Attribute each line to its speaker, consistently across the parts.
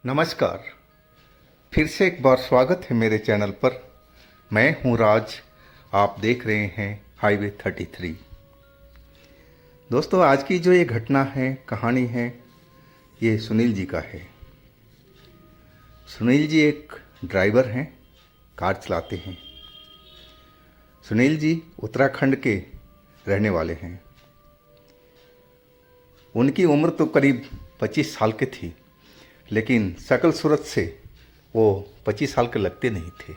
Speaker 1: नमस्कार। फिर से एक बार स्वागत है मेरे चैनल पर। मैं हूं राज। आप देख रहे हैं हाईवे 33। दोस्तों, आज की जो ये घटना है, कहानी है, ये सुनील जी का है। सुनील जी एक ड्राइवर हैं, कार चलाते हैं। सुनील जी उत्तराखंड के रहने वाले हैं। उनकी उम्र तो करीब 25 साल की थी, लेकिन शकल सूरत से वो 25 साल के लगते नहीं थे।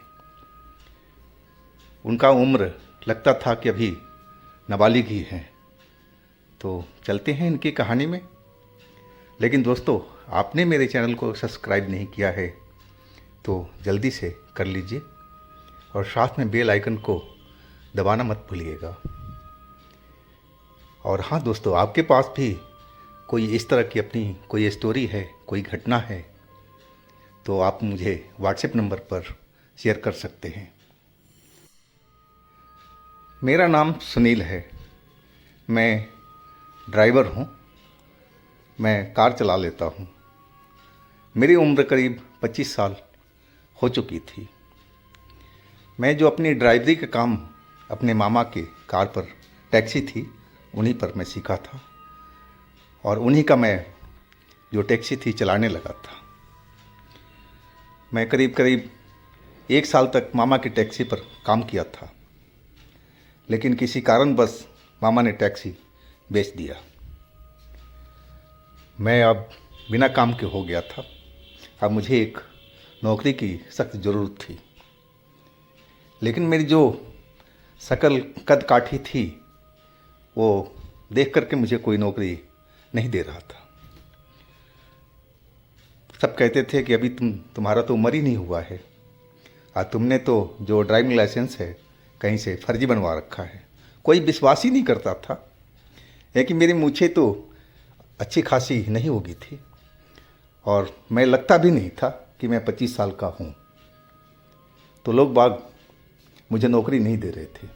Speaker 1: उनका उम्र लगता था कि अभी नाबालिग ही हैं। तो चलते हैं इनकी कहानी में। लेकिन दोस्तों, आपने मेरे चैनल को सब्सक्राइब नहीं किया है तो जल्दी से कर लीजिए और साथ में बेल आइकन को दबाना मत भूलिएगा। और हाँ दोस्तों, आपके पास भी कोई इस तरह की अपनी कोई स्टोरी है, कोई घटना है, तो आप मुझे व्हाट्सएप नंबर पर शेयर कर सकते हैं। मेरा नाम सुनील है। मैं ड्राइवर हूँ। मैं कार चला लेता हूँ। मेरी उम्र करीब 25 साल हो चुकी थी। मैं जो अपनी ड्राइवरी का काम अपने मामा के कार पर, टैक्सी थी, उन्हीं पर मैं सीखा था और उन्हीं का मैं जो टैक्सी थी चलाने लगा था। मैं करीब करीब 1 साल तक मामा की टैक्सी पर काम किया था, लेकिन किसी कारणवश मामा ने टैक्सी बेच दिया। मैं अब बिना काम के हो गया था। अब मुझे एक नौकरी की सख्त ज़रूरत थी, लेकिन मेरी जो शकल कद काठी थी वो देख करके मुझे कोई नौकरी नहीं दे रहा था। सब कहते थे कि अभी तुम्हारा तो उम्र ही नहीं हुआ है और तुमने तो जो ड्राइविंग लाइसेंस है कहीं से फर्जी बनवा रखा है। कोई विश्वास ही नहीं करता था। है कि मेरी मूछें तो अच्छी खासी नहीं होगी थी और मैं लगता भी नहीं था कि मैं 25 साल का हूँ। तो लोग बाग मुझे नौकरी नहीं दे रहे थे।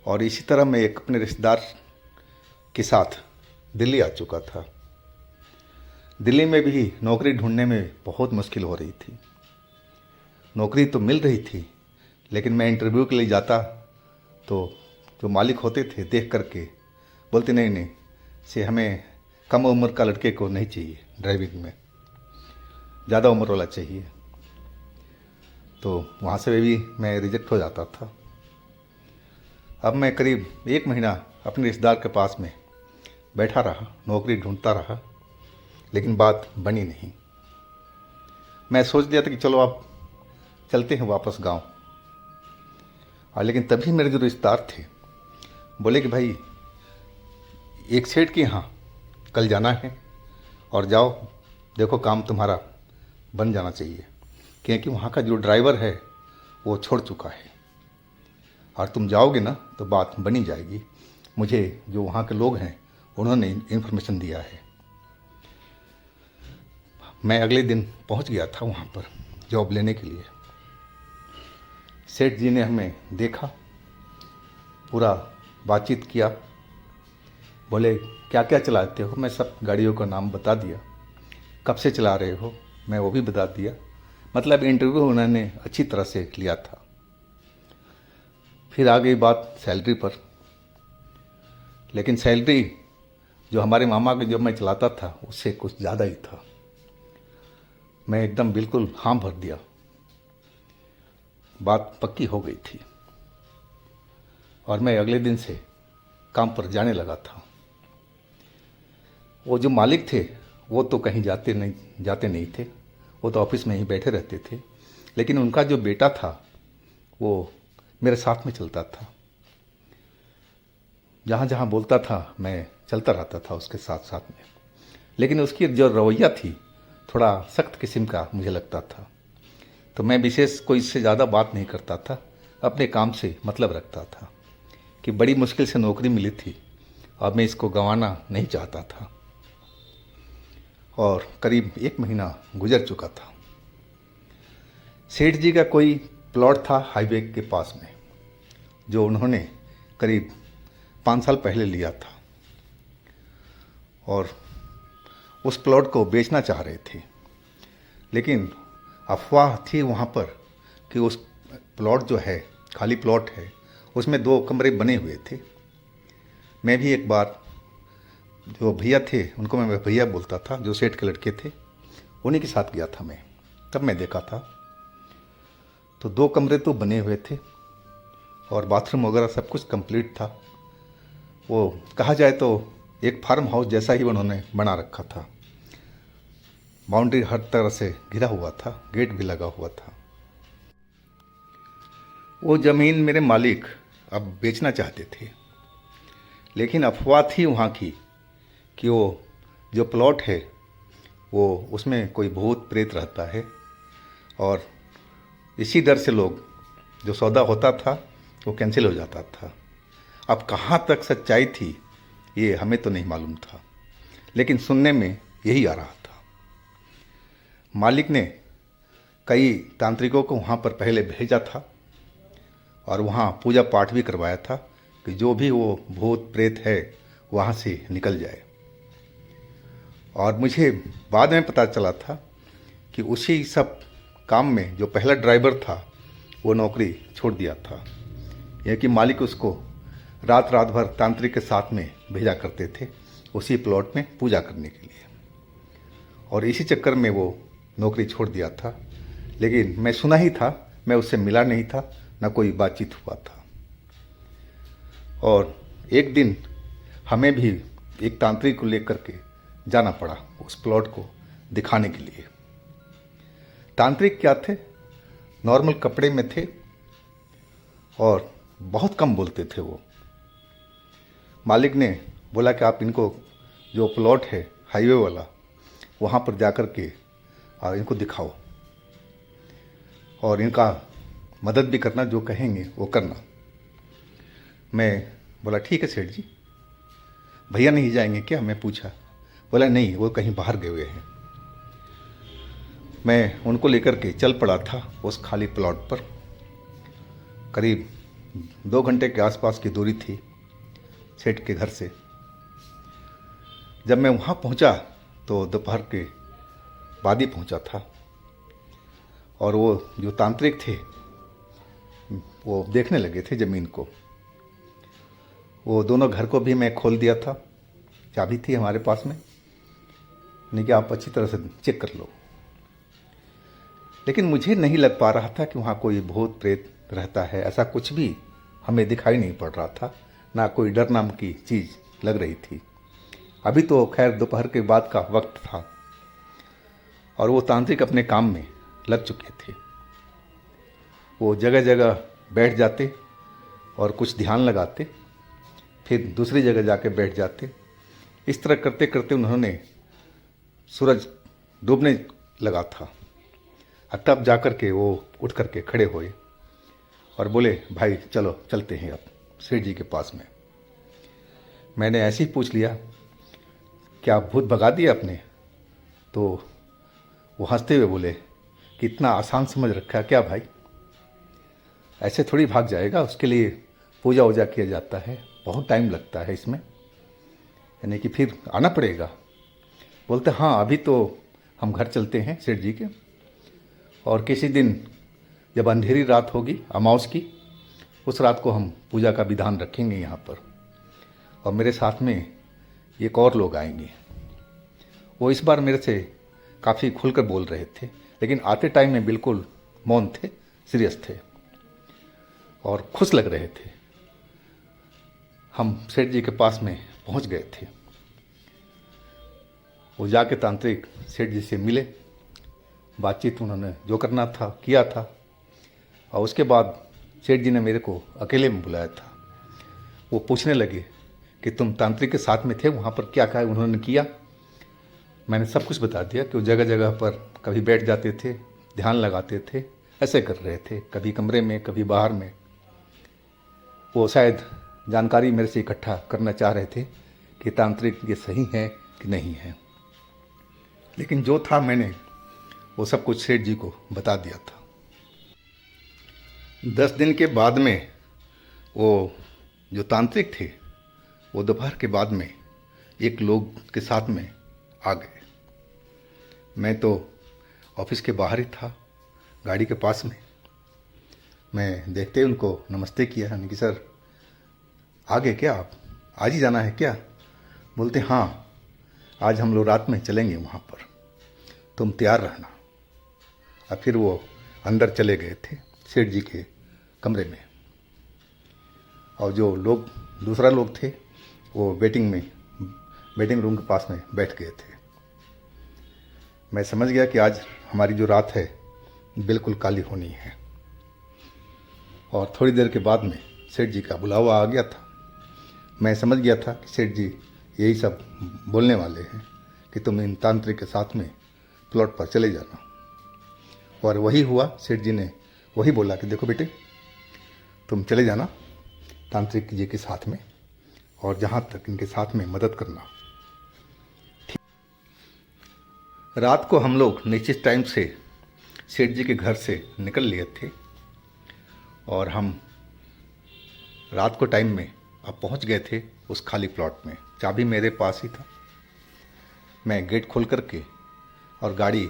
Speaker 1: और इसी तरह मैं एक अपने रिश्तेदार के साथ दिल्ली आ चुका था। दिल्ली में भी नौकरी ढूंढने में बहुत मुश्किल हो रही थी। नौकरी तो मिल रही थी, लेकिन मैं इंटरव्यू के लिए जाता तो जो मालिक होते थे देख करके बोलते, नहीं नहीं से हमें कम उम्र का लड़के को नहीं चाहिए, ड्राइविंग में ज़्यादा उम्र वाला चाहिए। तो वहाँ से भी मैं रिजेक्ट हो जाता था। अब मैं करीब 1 महीना अपने रिश्तेदार के पास में बैठा रहा, नौकरी ढूंढता रहा, लेकिन बात बनी नहीं। मैं सोच लिया था कि चलो अब चलते हैं वापस गांव। और लेकिन तभी मेरे जो रिश्तेदार थे बोले कि भाई एक सेठ के यहाँ कल जाना है और जाओ, देखो काम तुम्हारा बन जाना चाहिए, क्योंकि वहाँ का जो ड्राइवर है वो छोड़ चुका है और तुम जाओगे ना तो बात बनी जाएगी। मुझे जो वहाँ के लोग हैं उन्होंने इन्फॉर्मेशन दिया है। मैं अगले दिन पहुँच गया था वहाँ पर जॉब लेने के लिए। सेठ जी ने हमें देखा, पूरा बातचीत किया। बोले क्या क्या चलाते हो, मैं सब गाड़ियों का नाम बता दिया। कब से चला रहे हो, मैं वो भी बता दिया। मतलब इंटरव्यू उन्होंने अच्छी तरह से लिया था। फिर आ गई बात सैलरी पर। लेकिन सैलरी जो हमारे मामा के जब मैं चलाता था उससे कुछ ज़्यादा ही था। मैं एकदम बिल्कुल हाँ भर दिया। बात पक्की हो गई थी और मैं अगले दिन से काम पर जाने लगा था। वो जो मालिक थे वो तो कहीं जाते नहीं थे, वो तो ऑफिस में ही बैठे रहते थे। लेकिन उनका जो बेटा था वो मेरे साथ में चलता था। जहाँ जहाँ बोलता था मैं चलता रहता था उसके साथ साथ में। लेकिन उसकी जो रवैया थी थोड़ा सख्त किस्म का मुझे लगता था। तो मैं विशेष कोई इससे ज़्यादा बात नहीं करता था, अपने काम से मतलब रखता था कि बड़ी मुश्किल से नौकरी मिली थी और मैं इसको गंवाना नहीं चाहता था। और करीब 1 महीना गुजर चुका था। सेठ जी का कोई प्लॉट था हाईवे के पास में, जो उन्होंने करीब 5 साल पहले लिया था और उस प्लॉट को बेचना चाह रहे थे। लेकिन अफवाह थी वहाँ पर कि उस प्लॉट जो है, खाली प्लॉट है, उसमें 2 कमरे बने हुए थे। मैं भी एक बार, जो भैया थे उनको मैं भैया बोलता था, जो सेठ के लड़के थे, उन्हीं के साथ गया था मैं। तब मैं देखा था तो 2 कमरे तो बने हुए थे और बाथरूम वगैरह सब कुछ कंप्लीट था। वो कहा जाए तो एक फार्म हाउस जैसा ही उन्होंने बना रखा था। बाउंड्री हर तरह से घिरा हुआ था, गेट भी लगा हुआ था। वो ज़मीन मेरे मालिक अब बेचना चाहते थे, लेकिन अफवाह थी वहाँ की कि वो जो प्लॉट है वो उसमें कोई भूत प्रेत रहता है, और इसी डर से लोग, जो सौदा होता था वो कैंसिल हो जाता था। अब कहाँ तक सच्चाई थी ये हमें तो नहीं मालूम था, लेकिन सुनने में यही आ रहा था। मालिक ने कई तांत्रिकों को वहाँ पर पहले भेजा था और वहाँ पूजा पाठ भी करवाया था कि जो भी वो भूत प्रेत है वहाँ से निकल जाए। और मुझे बाद में पता चला था कि उसी सब काम में जो पहला ड्राइवर था वो नौकरी छोड़ दिया था। यह कि मालिक उसको रात रात भर तांत्रिक के साथ में भेजा करते थे उसी प्लॉट में पूजा करने के लिए, और इसी चक्कर में वो नौकरी छोड़ दिया था। लेकिन मैं सुना ही था, मैं उससे मिला नहीं था, ना कोई बातचीत हुआ था। और एक दिन हमें भी एक तांत्रिक को लेकर के जाना पड़ा उस प्लॉट को दिखाने के लिए। तांत्रिक क्या थे, नॉर्मल कपड़े में थे और बहुत कम बोलते थे वो। मालिक ने बोला कि आप इनको जो प्लॉट है हाईवे वाला, वहाँ पर जाकर के और इनको दिखाओ और इनका मदद भी करना, जो कहेंगे वो करना। मैं बोला ठीक है सेठ जी। भैया नहीं जाएंगे क्या, मैं पूछा। बोला नहीं, वो कहीं बाहर गए हुए हैं। मैं उनको लेकर के चल पड़ा था उस खाली प्लॉट पर। करीब 2 घंटे के आसपास की दूरी थी सेठ के घर से। जब मैं वहाँ पहुँचा तो दोपहर के बाद ही पहुँचा था, और वो जो तांत्रिक थे वो देखने लगे थे ज़मीन को। वो दोनों घर को भी मैं खोल दिया था, चाबी थी हमारे पास में, नहीं कि आप अच्छी तरह से चेक कर लो। लेकिन मुझे नहीं लग पा रहा था कि वहाँ कोई भूत प्रेत रहता है, ऐसा कुछ भी हमें दिखाई नहीं पड़ रहा था, ना कोई डर नाम की चीज़ लग रही थी। अभी तो खैर दोपहर के बाद का वक्त था और वो तांत्रिक अपने काम में लग चुके थे। वो जगह जगह बैठ जाते और कुछ ध्यान लगाते, फिर दूसरी जगह जाके बैठ जाते। इस तरह करते करते उन्होंने, सूरज डूबने लगा था, और तब जाकर के वो उठ करके खड़े हुए और बोले भाई चलो चलते हैं अब सेठ जी के पास में। मैंने ऐसे ही पूछ लिया क्या भूत भगा दिया आपने? तो वो हंसते हुए बोले कि इतना आसान समझ रखा है क्या भाई, ऐसे थोड़ी भाग जाएगा, उसके लिए पूजा वूजा किया जाता है, बहुत टाइम लगता है इसमें, यानी कि फिर आना पड़ेगा। बोलते हाँ अभी तो हम घर चलते हैं सेठ जी के, और किसी दिन जब अंधेरी रात होगी अमावस की, उस रात को हम पूजा का विधान रखेंगे यहाँ पर, और मेरे साथ में एक और लोग आएंगे। वो इस बार मेरे से काफ़ी खुलकर बोल रहे थे, लेकिन आते टाइम में बिल्कुल मौन थे, सीरियस थे और खुश लग रहे थे। हम सेठ जी के पास में पहुंच गए थे। वो जाके तांत्रिक सेठ जी से मिले, बातचीत उन्होंने जो करना था किया था, और उसके बाद सेठ जी ने मेरे को अकेले में बुलाया था। वो पूछने लगे कि तुम तांत्रिक के साथ में थे, वहाँ पर क्या क्या उन्होंने किया। मैंने सब कुछ बता दिया कि वो जगह जगह पर कभी बैठ जाते थे, ध्यान लगाते थे, ऐसे कर रहे थे, कभी कमरे में कभी बाहर में। वो शायद जानकारी मेरे से इकट्ठा करना चाह रहे थे कि तांत्रिक ये सही है कि नहीं है, लेकिन जो था मैंने वो सब कुछ सेठ जी को बता दिया था। 10 दिन के बाद में वो जो तांत्रिक थे वो दोपहर के बाद में एक लोग के साथ में आ गए। मैं तो ऑफिस के बाहर ही था, गाड़ी के पास में। मैं देखते ही उनको नमस्ते किया, यानी कि सर आ गए क्या आप, आज ही जाना है क्या? बोलते हाँ, आज हम लोग रात में चलेंगे वहाँ पर, तुम तैयार रहना। और फिर वो अंदर चले गए थे सेठ जी के कमरे में, और जो लोग दूसरा लोग थे वो वेटिंग रूम के पास में बैठ गए थे। मैं समझ गया कि आज हमारी जो रात है बिल्कुल काली होनी है। और थोड़ी देर के बाद में सेठ जी का बुलावा आ गया था। मैं समझ गया था कि सेठ जी यही सब बोलने वाले हैं कि तुम इन तांत्रिक के साथ में प्लॉट पर चले जाना। और वही हुआ, सेठ जी ने वही बोला कि देखो बेटे, तुम चले जाना तांत्रिक जी के साथ में, और जहाँ तक इनके साथ में मदद करना। रात को हम लोग निश्चित टाइम से सेठ जी के घर से निकल लिए थे, और हम रात को टाइम में अब पहुंच गए थे उस खाली प्लॉट में। चाबी मेरे पास ही था। मैं गेट खोल करके और गाड़ी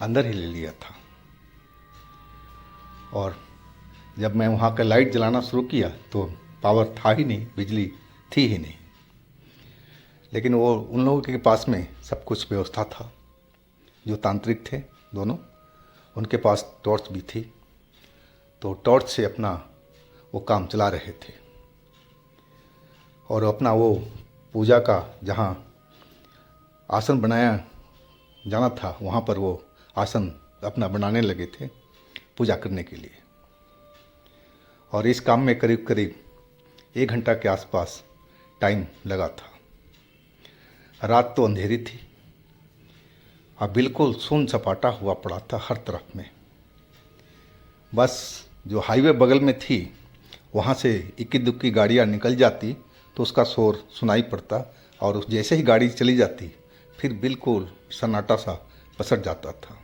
Speaker 1: अंदर ही ले लिया था। और जब मैं वहाँ का लाइट जलाना शुरू किया तो पावर था ही नहीं, बिजली थी ही नहीं। लेकिन वो उन लोगों के पास में सब कुछ व्यवस्था था, जो तांत्रिक थे दोनों, उनके पास टॉर्च भी थी। तो टॉर्च से अपना वो काम चला रहे थे, और अपना वो पूजा का जहाँ आसन बनाया जाना था वहाँ पर वो आसन अपना बनाने लगे थे पूजा करने के लिए। और इस काम में करीब करीब 1 घंटा के आसपास टाइम लगा था। रात तो अंधेरी थी, अब बिल्कुल सुन सपाटा हुआ पड़ा था हर तरफ में। बस जो हाईवे बगल में थी वहाँ से इक्की दुक्की गाड़ियाँ निकल जाती तो उसका शोर सुनाई पड़ता, और जैसे ही गाड़ी चली जाती फिर बिल्कुल सन्नाटा सा पसर जाता था।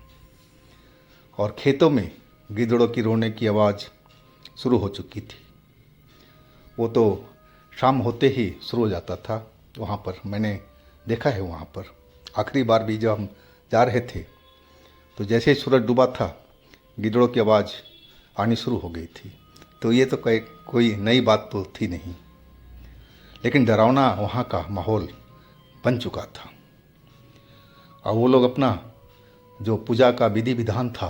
Speaker 1: और खेतों में गिद्धड़ों की रोने की आवाज़ शुरू हो चुकी थी। वो तो शाम होते ही शुरू हो जाता था वहाँ पर। मैंने देखा है वहाँ पर। आखिरी बार भी जब हम जा रहे थे तो जैसे ही सूरज डूबा था गिद्धड़ों की आवाज़ आनी शुरू हो गई थी। तो ये तो कोई नई बात तो थी नहीं, लेकिन डरावना वहाँ का माहौल बन चुका था। और वो लोग अपना जो पूजा का विधि विधान था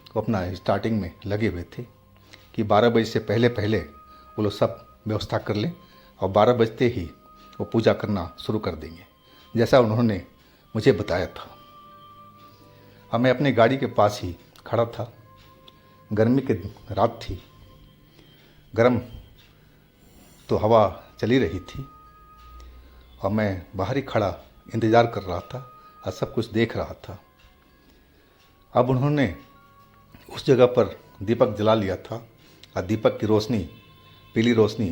Speaker 1: वो अपना स्टार्टिंग में लगे हुए थे कि 12 बजे से पहले पहले वो लोग सब व्यवस्था कर लें, और 12 बजते ही वो पूजा करना शुरू कर देंगे, जैसा उन्होंने मुझे बताया था। अब मैं अपनी गाड़ी के पास ही खड़ा था। गर्मी की रात थी, गर्म तो हवा चली रही थी, और मैं बाहर ही खड़ा इंतज़ार कर रहा था और सब कुछ देख रहा था। अब उन्होंने उस जगह पर दीपक जला लिया था, और दीपक की रोशनी, पीली रोशनी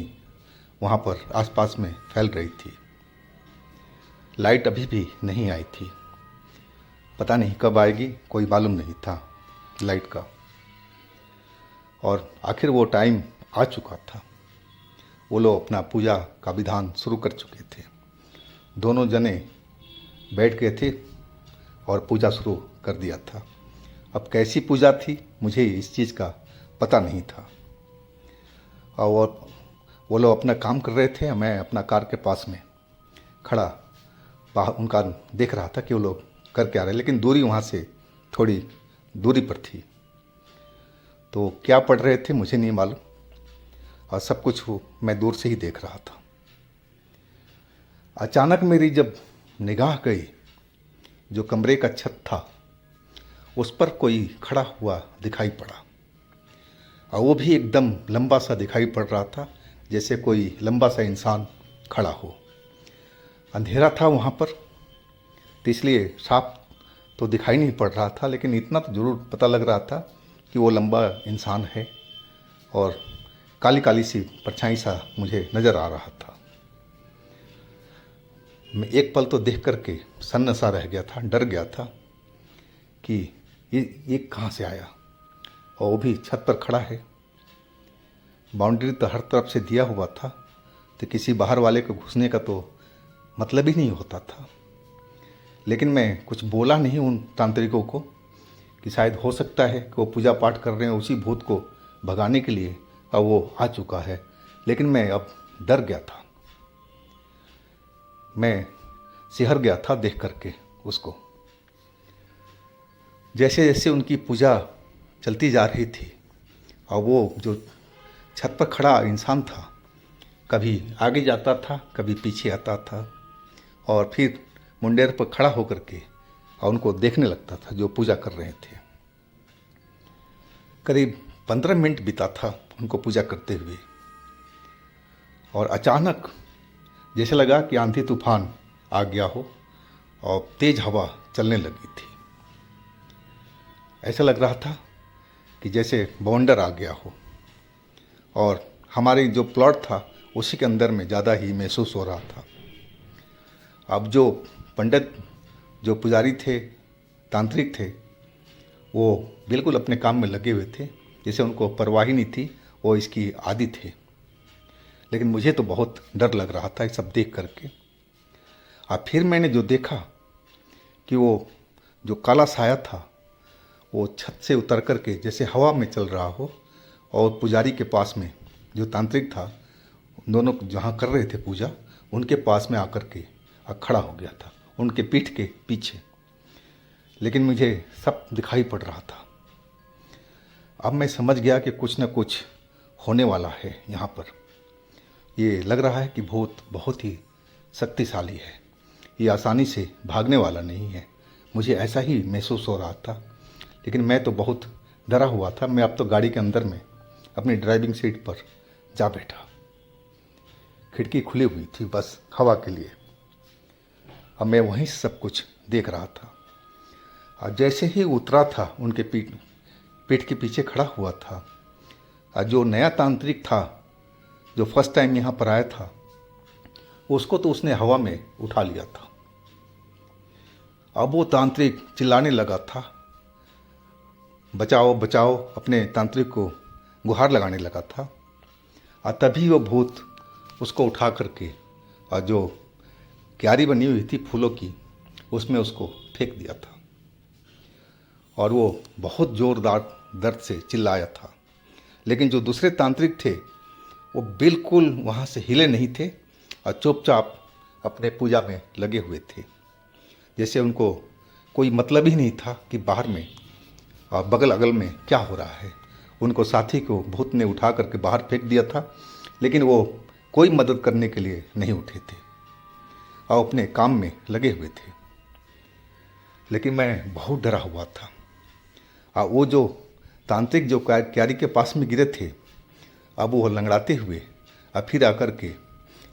Speaker 1: वहाँ पर आसपास में फैल रही थी। लाइट अभी भी नहीं आई थी, पता नहीं कब आएगी, कोई मालूम नहीं था लाइट का। और आखिर वो टाइम आ चुका था। वो लोग अपना पूजा का विधान शुरू कर चुके थे। दोनों जने बैठ गए थे और पूजा शुरू कर दिया था। अब कैसी पूजा थी मुझे इस चीज़ का पता नहीं था। और वो लोग अपना काम कर रहे थे, मैं अपना कार के पास में खड़ा बाहर उनका देख रहा था कि वो लोग करके आ रहे, लेकिन दूरी वहाँ से थोड़ी दूरी पर थी। तो क्या पढ़ रहे थे मुझे नहीं मालूम, और सब कुछ मैं दूर से ही देख रहा था। अचानक मेरी जब निगाह गई, जो कमरे का छत था उस पर कोई खड़ा हुआ दिखाई पड़ा, और वो भी एकदम लंबा सा दिखाई पड़ रहा था, जैसे कोई लंबा सा इंसान खड़ा हो। अंधेरा था वहाँ पर, तो इसलिए साफ तो दिखाई नहीं पड़ रहा था, लेकिन इतना तो ज़रूर पता लग रहा था कि वो लंबा इंसान है, और काली काली सी परछाई सा मुझे नज़र आ रहा था। मैं एक पल तो देख करके सन्न सा रह गया था, डर गया था कि ये कहाँ से आया, और वो भी छत पर खड़ा है। बाउंड्री तो हर तरफ से दिया हुआ था, तो किसी बाहर वाले को घुसने का तो मतलब ही नहीं होता था। लेकिन मैं कुछ बोला नहीं उन तांत्रिकों को कि शायद हो सकता है कि वो पूजा पाठ कर रहे हैं उसी भूत को भगाने के लिए, अब वो आ चुका है। लेकिन मैं अब डर गया था, मैं सिहर गया था देख करके उसको। जैसे जैसे उनकी पूजा चलती जा रही थी और वो जो छत पर खड़ा इंसान था, कभी आगे जाता था, कभी पीछे आता था और फिर मुंडेर पर खड़ा होकर के और उनको देखने लगता था जो पूजा कर रहे थे। करीब 15 मिनट बीता था उनको पूजा करते हुए और अचानक जैसे लगा कि आंधी तूफान आ गया हो और तेज हवा चलने लगी थी। ऐसा लग रहा था कि जैसे बवंडर आ गया हो और हमारे जो प्लॉट था उसी के अंदर में ज़्यादा ही महसूस हो रहा था। अब जो पंडित, जो पुजारी थे, तांत्रिक थे, वो बिल्कुल अपने काम में लगे हुए थे, जैसे उनको परवाह ही नहीं थी, वो इसकी आदी थे। लेकिन मुझे तो बहुत डर लग रहा था ये सब देख करके। अब फिर मैंने जो देखा कि वो जो काला साया था वो छत से उतर करके जैसे हवा में चल रहा हो और पुजारी के पास में जो तांत्रिक था, दोनों जहाँ कर रहे थे पूजा, उनके पास में आकर के खड़ा हो गया था, उनके पीठ के पीछे। लेकिन मुझे सब दिखाई पड़ रहा था। अब मैं समझ गया कि कुछ न कुछ होने वाला है यहाँ पर। ये लग रहा है कि भूत बहुत ही शक्तिशाली है, ये आसानी से भागने वाला नहीं है। मुझे ऐसा ही महसूस हो रहा था। लेकिन मैं तो बहुत डरा हुआ था। मैं अब तो गाड़ी के अंदर में अपनी ड्राइविंग सीट पर जा बैठा। खिड़की खुली हुई थी बस हवा के लिए। अब मैं वहीं से सब कुछ देख रहा था। और जैसे ही उतरा था, उनके पीठ के पीछे खड़ा हुआ था, और जो नया तांत्रिक था जो फर्स्ट टाइम यहाँ पर आया था, उसको तो उसने हवा में उठा लिया था। अब वो तांत्रिक चिल्लाने लगा था, बचाओ बचाओ, अपने तांत्रिक को गुहार लगाने लगा था। और तभी वो भूत उसको उठा करके और जो क्यारी बनी हुई थी फूलों की, उसमें उसको फेंक दिया था। और वो बहुत ज़ोरदार दर्द से चिल्लाया था। लेकिन जो दूसरे तांत्रिक थे वो बिल्कुल वहाँ से हिले नहीं थे और चुपचाप अपने पूजा में लगे हुए थे, जैसे उनको कोई मतलब ही नहीं था कि बाहर में और बगल अगल में क्या हो रहा है। उनको साथी को भूत ने उठा करके बाहर फेंक दिया था, लेकिन वो कोई मदद करने के लिए नहीं उठे थे और अपने काम में लगे हुए थे। लेकिन मैं बहुत डरा हुआ था। और वो जो तांत्रिक जो क्यारी के पास में गिरे थे, अब वो लंगड़ाते हुए और फिर आकर के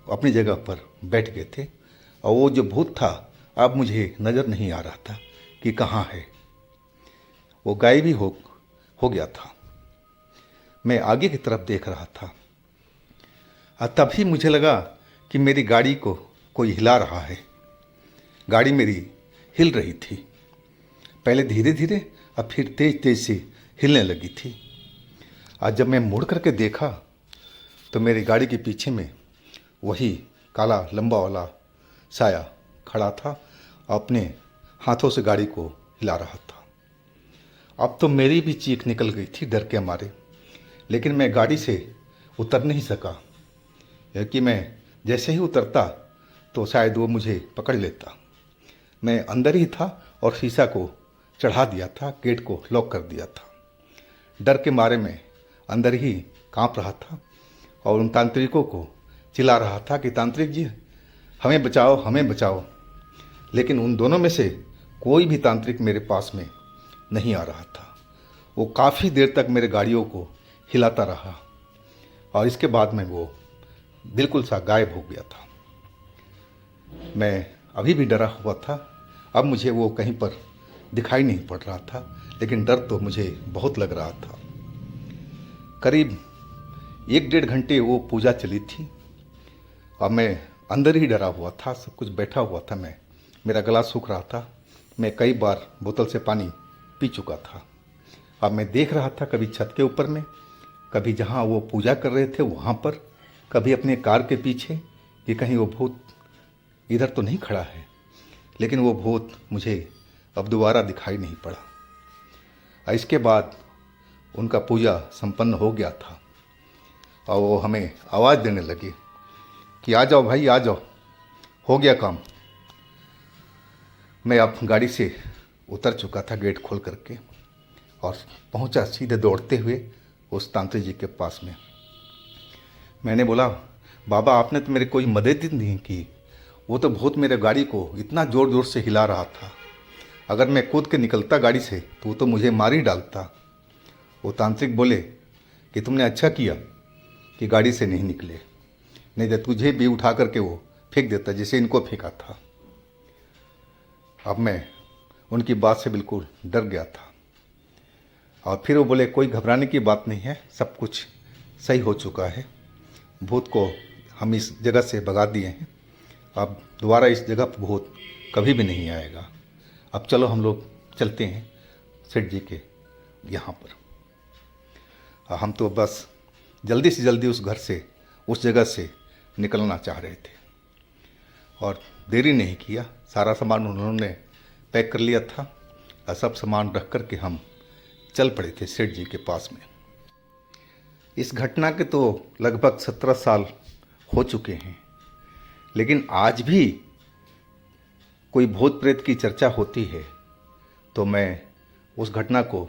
Speaker 1: अपनी जगह पर बैठ गए थे। और वो जो भूत था अब मुझे नज़र नहीं आ रहा था कि कहाँ है। वो गायब ही हो गया था। मैं आगे की तरफ देख रहा था और तभी मुझे लगा कि मेरी गाड़ी को कोई हिला रहा है। गाड़ी मेरी हिल रही थी, पहले धीरे धीरे और फिर तेज तेज से हिलने लगी थी। आज जब मैं मुड़ करके देखा तो मेरी गाड़ी के पीछे में वही काला लंबा वाला साया खड़ा था, अपने हाथों से गाड़ी को हिला रहा था। अब तो मेरी भी चीख निकल गई थी डर के मारे। लेकिन मैं गाड़ी से उतर नहीं सका, क्योंकि मैं जैसे ही उतरता तो शायद वो मुझे पकड़ लेता। मैं अंदर ही था और शीशा को चढ़ा दिया था, गेट को लॉक कर दिया था। डर के मारे मैं अंदर ही कांप रहा था और उन तांत्रिकों को चिल्ला रहा था कि तांत्रिक जी हमें बचाओ, हमें बचाओ। लेकिन उन दोनों में से कोई भी तांत्रिक मेरे पास में नहीं आ रहा था। वो काफ़ी देर तक मेरे गाड़ियों को हिलाता रहा और इसके बाद में वो बिल्कुल सा गायब हो गया था। मैं अभी भी डरा हुआ था। अब मुझे वो कहीं पर दिखाई नहीं पड़ रहा था, लेकिन डर तो मुझे बहुत लग रहा था। करीब 1-1.5 घंटे वो पूजा चली थी और मैं अंदर ही डरा हुआ था, सब कुछ बैठा हुआ था। मेरा गला सूख रहा था। मैं कई बार बोतल से पानी पी चुका था। अब मैं देख रहा था कभी छत के ऊपर में, कभी जहाँ वो पूजा कर रहे थे वहाँ पर, कभी अपने कार के पीछे कि कहीं वो भूत इधर तो नहीं खड़ा है। लेकिन वो भूत मुझे अब दोबारा दिखाई नहीं पड़ा। और इसके बाद उनका पूजा संपन्न हो गया था और वो हमें आवाज़ देने लगे कि आ जाओ भाई आ जाओ, हो गया काम। मैं अब गाड़ी से उतर चुका था गेट खोल करके और पहुंचा सीधे दौड़ते हुए उस तांत्रिक जी के पास में। मैंने बोला, बाबा आपने तो मेरी कोई मदद ही नहीं की, वो तो भूत मेरे गाड़ी को इतना ज़ोर ज़ोर से हिला रहा था, अगर मैं कूद के निकलता गाड़ी से तो वो तो मुझे मार ही डालता। वो तांत्रिक बोले कि तुमने अच्छा किया कि गाड़ी से नहीं निकले, नहीं तो तुझे भी उठा करके वो फेंक देता जैसे इनको फेंका था। अब मैं उनकी बात से बिल्कुल डर गया था और फिर वो बोले कोई घबराने की बात नहीं है, सब कुछ सही हो चुका है, भूत को हम इस जगह से भगा दिए हैं, अब दोबारा इस जगह पर भूत कभी भी नहीं आएगा। अब चलो हम लोग चलते हैं सेठ जी के यहाँ पर। हम तो बस जल्दी से जल्दी उस घर से, उस जगह से निकलना चाह रहे थे और देरी नहीं किया। सारा सामान उन्होंने पैक कर लिया था और सब सामान रख कर के हम चल पड़े थे सेठ जी के पास में। इस घटना के तो लगभग 17 साल हो चुके हैं, लेकिन आज भी कोई भूत प्रेत की चर्चा होती है तो मैं उस घटना को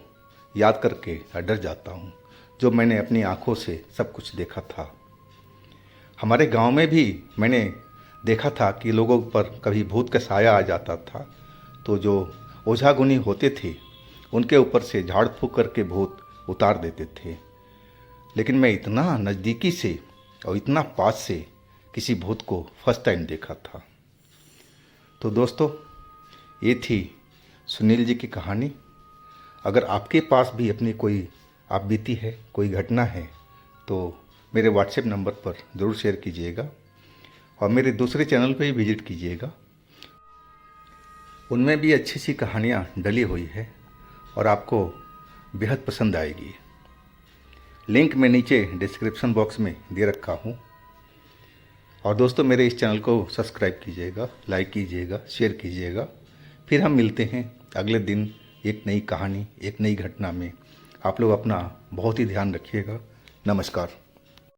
Speaker 1: याद करके डर जाता हूँ, जो मैंने अपनी आँखों से सब कुछ देखा था। हमारे गांव में भी मैंने देखा था कि लोगों पर कभी भूत का साया आ जाता था तो जो ओझा गुनी होते थे उनके ऊपर से झाड़ फूंक करके भूत उतार देते थे। लेकिन मैं इतना नज़दीकी से और इतना पास से किसी भूत को फर्स्ट टाइम देखा था। तो दोस्तों, ये थी सुनील जी की कहानी। अगर आपके पास भी अपनी कोई आप बीती है, कोई घटना है, तो मेरे व्हाट्सएप नंबर पर ज़रूर शेयर कीजिएगा और मेरे दूसरे चैनल पर भी विजिट कीजिएगा, उनमें भी अच्छी सी कहानियाँ डली हुई है और आपको बेहद पसंद आएगी। लिंक मैं नीचे डिस्क्रिप्शन बॉक्स में दे रखा हूँ। और दोस्तों, मेरे इस चैनल को सब्सक्राइब कीजिएगा, लाइक कीजिएगा, शेयर कीजिएगा। फिर हम मिलते हैं अगले दिन एक नई कहानी, एक नई घटना में। आप लोग अपना बहुत ही ध्यान रखिएगा। नमस्कार।